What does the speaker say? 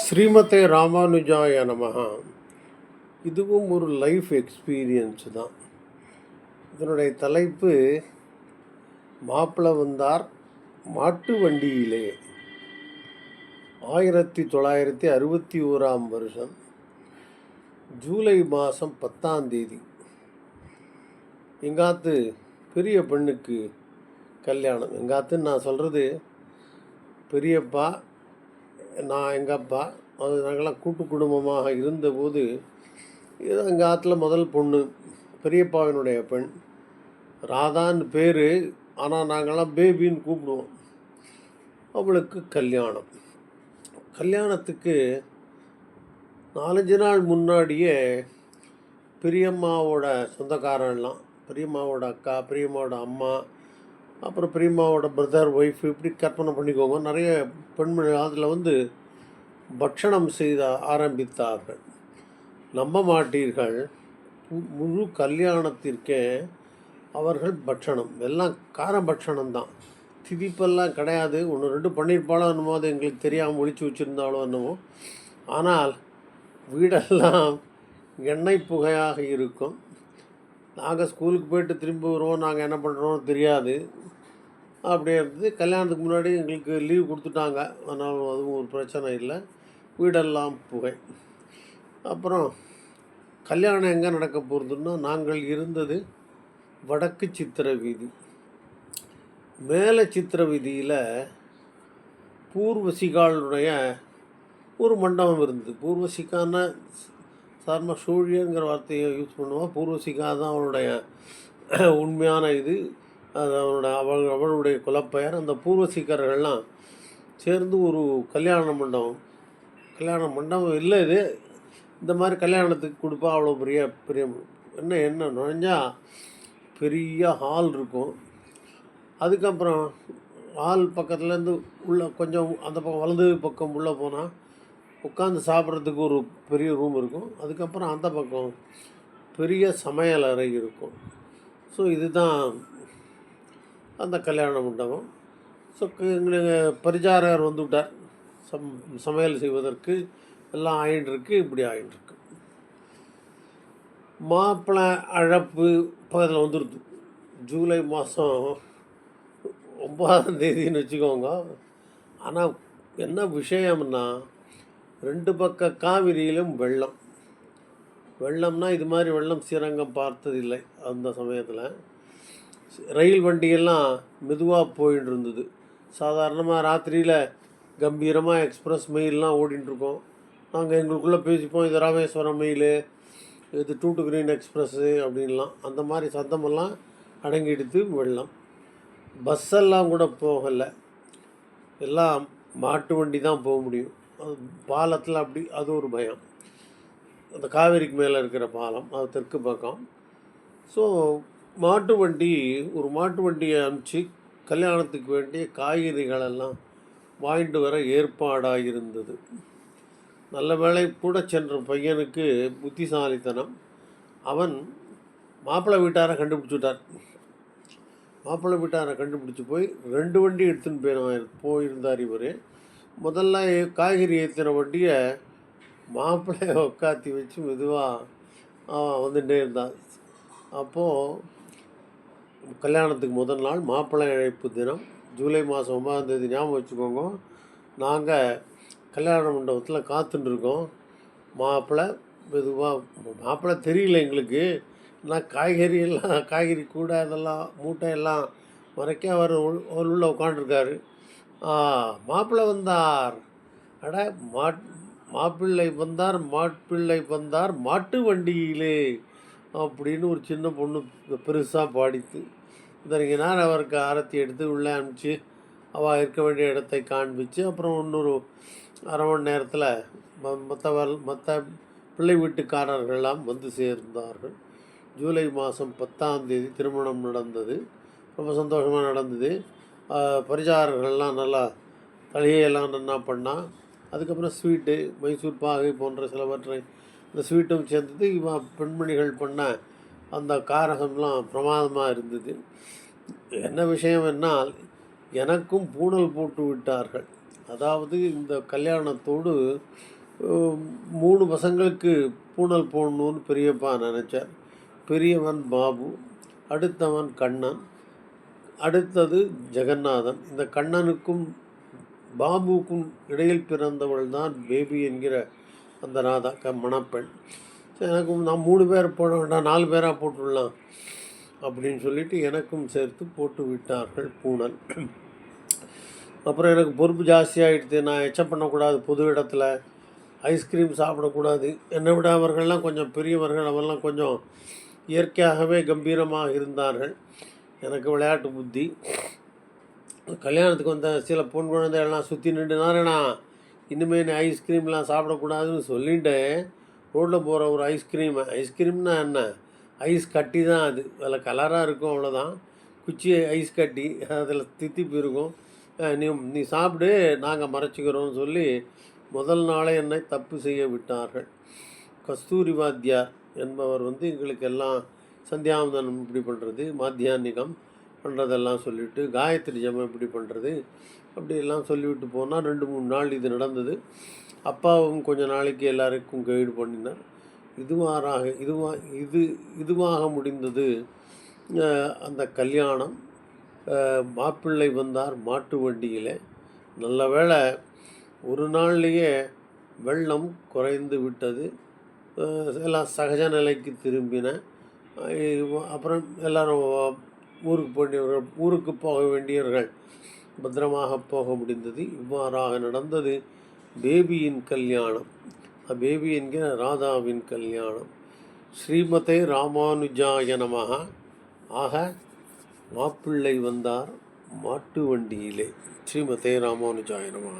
ஸ்ரீமதே ராமானுஜாய நமஹா. இதுவும் ஒரு லைஃப் எக்ஸ்பீரியன்ஸ் தான். இதனுடைய தலைப்பு மாப்பிள்ளை வந்தார் மாட்டு வண்டியிலே. 1961 ஜூலை மாதம் 10 எங்காத்து பெரிய பெண்ணுக்கு கல்யாணம். எங்காத்துன்னு நான் சொல்கிறது பெரியப்பா, நான் எங்கள் அப்பா, அது நாங்கள்லாம் கூட்டு குடும்பமாக இருந்தபோது இது எங்கள் ஆற்றுல முதல் பொண்ணு, பெரியப்பாவினுடைய பெண். ராதான்னு பேர், ஆனால் நாங்கள்லாம் பேபின்னு கூப்பிடுவோம். அவளுக்கு கல்யாணம். கல்யாணத்துக்கு 4-5 நாள் முன்னாடியே பெரியம்மாவோட சொந்தக்காரன்லாம், பெரியம்மாவோட அக்கா, பெரியம்மாவோட அம்மா, அப்புறம் பெரியம்மாவோட பிரதர், ஒய்ஃப், இப்படி கற்பனை பண்ணிக்கோங்க. நிறைய பெண்மணி அதில் பட்சணம் செய்த ஆரம்பித்தார்கள். நம்ப மாட்டீர்கள், முழு கல்யாணத்திற்கே அவர்கள் பட்சணம், எல்லாம் கார பட்சணம்தான். திதிப்பெல்லாம் கிடையாது. 1-2 பண்ணியிருப்பாளோ என்னமோ, அது எங்களுக்கு தெரியாமல் ஒழிச்சு வச்சுருந்தாலோ என்னமோ. ஆனால் வீடெல்லாம் எண்ணெய் புகையாக இருக்கும். நாங்கள் ஸ்கூலுக்கு போயிட்டு திரும்பி வருவோம், நாங்கள் என்ன பண்ணுறோன்னு தெரியாது. அப்படியே இருந்தது. கல்யாணத்துக்கு முன்னாடி எங்களுக்கு லீவ் கொடுத்துட்டாங்க, அதனால் அதுவும் ஒரு பிரச்சனை இல்லை. வீடெல்லாம் புகை. அப்புறம் கல்யாணம் எங்கே நடக்க போகிறதுன்னா, நாங்கள் இருந்தது வடக்கு சித்திர வீதி. மேலே சித்திர வீதியில் பூர்வசிகாளுடைய ஒரு மண்டபம் இருந்தது. பூர்வசிகான்னா சார்மா சூழியங்கிற வார்த்தையை யூஸ் பண்ணுவோம். பூர்வசிகா தான் அவளுடைய உண்மையான இது. அது அவளுடைய குலப்பெயர். அந்த பூர்வசிக்கர்கள்லாம் சேர்ந்து ஒரு கல்யாண மண்டபம் இல்லை, இது இந்த மாதிரி கல்யாணத்துக்கு கொடுப்பா. அவ்வளோ பெரிய என்ன நுழைஞ்சா பெரிய ஹால் இருக்கும். அதுக்கப்புறம் ஹால் பக்கத்துலேருந்து உள்ளே கொஞ்சம் அந்த பக்கம் வலது பக்கம் உள்ளே போனால் உட்காந்து சாப்பிட்றதுக்கு ஒரு பெரிய ரூம் இருக்கும். அதுக்கப்புறம் அந்த பக்கம் பெரிய சமையல் அறை இருக்கும். ஸோ இதுதான் அந்த கல்யாண மண்டபம். ஸோ எங்களுக்கு பரிசாரகர் வந்துவிட்டார் சமையல் செய்வதற்கு. எல்லாம் ஆயின்ட்டுருக்கு, இப்படி ஆயின்ட்டுருக்கு. மாப்பிள்ளை அழைப்பு பக்கத்தில் வந்துடுது. ஜூலை மாதம் 9 வச்சுக்கோங்க. ஆனால் என்ன விஷயம்னா, 2 பக்க காவிரியிலும் வெள்ளம்னா இது மாதிரி வெள்ளம் ஸ்ரீரங்கம் பார்த்ததில்லை. அந்த சமயத்தில் ரயில் வண்டியெல்லாம் மெதுவாக போயின்னு இருந்தது. சாதாரணமாக ராத்திரியில் கம்பீரமாக எக்ஸ்பிரஸ் மெயிலெலாம் ஓடிட்டுருக்கோம். நாங்கள் எங்களுக்குள்ளே பேசிப்போம், இது ராமேஸ்வரம் மெயிலு, இது 2 to Green எக்ஸ்ப்ரெஸ்ஸு அப்படின்லாம். அந்த மாதிரி சத்தமெல்லாம் அடங்கிடுத்து. வெள்ளம் பஸ்ஸெல்லாம் கூட போகலை, எல்லாம் மாட்டு வண்டி தான் போக முடியும். அது பாலத்தில் அப்படி, அது ஒரு பயம். அந்த காவேரிக்கு மேலே இருக்கிற பாலம், அது தெற்கு பக்கம். ஸோ மாட்டு வண்டியை அனுப்பிச்சு கல்யாணத்துக்கு வேண்டிய காய்கறிகளெல்லாம் வாங்கிட்டு வர ஏற்பாடாக இருந்தது. நல்ல வேளை கூட சென்ற பையனுக்கு புத்திசாலித்தனம். அவன் மாப்பிள்ளை வீட்டாரை கண்டுபிடிச்சுட்டார். மாப்பிள்ளை வீட்டாரை கண்டுபிடிச்சி போய் 2 வண்டி எடுத்துன்னு போயிருந்தார் இவர். முதல்ல காய்கறி ஏற்றின வண்டியை மாப்பிள்ளையை உட்காத்தி வச்சு மெதுவாக வந்துட்டே இருந்தான். அப்போது கல்யாணத்துக்கு முதல் நாள் மாப்பிள்ளை அழைப்பு தினம், ஜூலை மாதம் 9 ஞாபகம் வச்சுக்கோங்க. நாங்கள் கல்யாண மண்டபத்தில் காத்துட்டுருக்கோம். மாப்பிள்ளை தெரியல எங்களுக்கு. நான் காய்கறி கூட இதெல்லாம் மூட்டையெல்லாம் மறைக்க அவர் உள்ள உட்காண்டிருக்காரு. மாப்பிள்ளை வந்தார், மாப்பிள்ளை வந்தார் மாட்டு வண்டியிலே அப்படின்னு ஒரு சின்ன பொண்ணு பெருசாக பாடித்து. இதற்கினால் அவருக்கு ஆரத்தி எடுத்து உள்ளே அனுப்பிச்சு அவள் இருக்க வேண்டிய இடத்தை காண்பிச்சு, அப்புறம் இன்னொரு அரை மணி நேரத்தில் மற்ற பிள்ளை வீட்டுக்காரர்களெல்லாம் வந்து சேர்ந்தார்கள். ஜூலை மாதம் 10 திருமணம் நடந்தது. ரொம்ப சந்தோஷமாக நடந்தது. பரிசாரர்கள்லாம் நல்லா தலையெல்லாம் நல்லா பண்ணால். அதுக்கப்புறம் ஸ்வீட்டு, மைசூர் பாகு போன்ற சிலவற்றை, இந்த ஸ்வீட்டும் சேர்ந்தது. பெண்மணிகள் பண்ண அந்த காரகம்லாம் பிரமாதமாக இருந்தது. என்ன விஷயம் என்னால், எனக்கும் பூணல் போட்டு விட்டார்கள். அதாவது இந்த கல்யாணத்தோடு 3 பசங்களுக்கு பூணல் போடணும்னு பெரியப்பா நினச்சார். பெரியவன் பாபு, அடுத்தவன் கண்ணன், அடுத்தது ஜெகநாதன். இந்த கண்ணனுக்கும் பாபுவுக்கும் இடையில் பிறந்தவள் தான் பேபி என்கிற அந்த ராதா மணப்பெண். எனக்கும் நான் 3 பேர் போட வேண்டாம், 4 பேராக போட்டுடலாம் அப்படின்னு சொல்லிட்டு எனக்கும் சேர்த்து போட்டு விட்டார்கள் பூணல். அப்புறம் எனக்கு பொறுப்பு ஜாஸ்தியாகிடுது. நான் எச்சம் பண்ணக்கூடாது, பொது இடத்துல ஐஸ்கிரீம் சாப்பிடக்கூடாது. என்னை விட அவர்கள்லாம் கொஞ்சம் பெரியவர்கள், அவெல்லாம் கொஞ்சம் இயற்கையாகவே கம்பீரமாக இருந்தார்கள். எனக்கு விளையாட்டு புத்தி. கல்யாணத்துக்கு வந்த சில பொன் குழந்தைகள்லாம் சுற்றி நின்று, நாராயணா இனிமேல் நீ ஐஸ்கிரீம்லாம் சாப்பிடக்கூடாதுன்னு சொல்லிட்டு ரோட்டில் போகிற ஒரு ஐஸ்கிரீம்னா என்ன, ஐஸ் கட்டி தான். அது அதில் கலராக இருக்கும், அவ்வளோதான். குச்சி ஐஸ் கட்டி, அதில் தித்திப்பு இருக்கும். நீ சாப்பிடு, நாங்கள் மறைச்சிக்கிறோன்னு சொல்லி முதல் நாளே என்னை தப்பு செய்ய விட்டார்கள். கஸ்தூரி வாத்தியார் என்பவர் எங்களுக்கு எல்லாம் சந்தியாவந்தனம் இப்படி பண்ணுறது, மாத்தியானிகம் பண்ணுறதெல்லாம் சொல்லிவிட்டு, காயத்ரி ஜபம் இப்படி பண்ணுறது அப்படியெல்லாம் சொல்லிவிட்டு போனால் 2-3 நாள் இது நடந்தது. அப்பாவும் கொஞ்ச நாளைக்கு எல்லாருக்கும் கைடு பண்ணினார். இதுவாக முடிந்தது அந்த கல்யாணம். மாப்பிள்ளை வந்தார் மாட்டு வண்டியில். நல்ல வேளை ஒரு நாள்லேயே வெள்ளம் குறைந்து விட்டது. எல்லாம் சகஜ நிலைக்கு திரும்பின. அப்புறம் எல்லோரும் ஊருக்கு போக வேண்டியவர்கள் பத்திரமாக போக முடிந்தது. இவ்வாறாக நடந்தது பேபியின் கல்யாணம். பேபி என்கிற ராதாவின் கல்யாணம். ஸ்ரீமதே ராமானுஜாய நமஹ. ஆக மாப்பிள்ளை வந்தார் மாட்டு வண்டியிலே. ஸ்ரீமதே ராமானுஜாய நமஹ.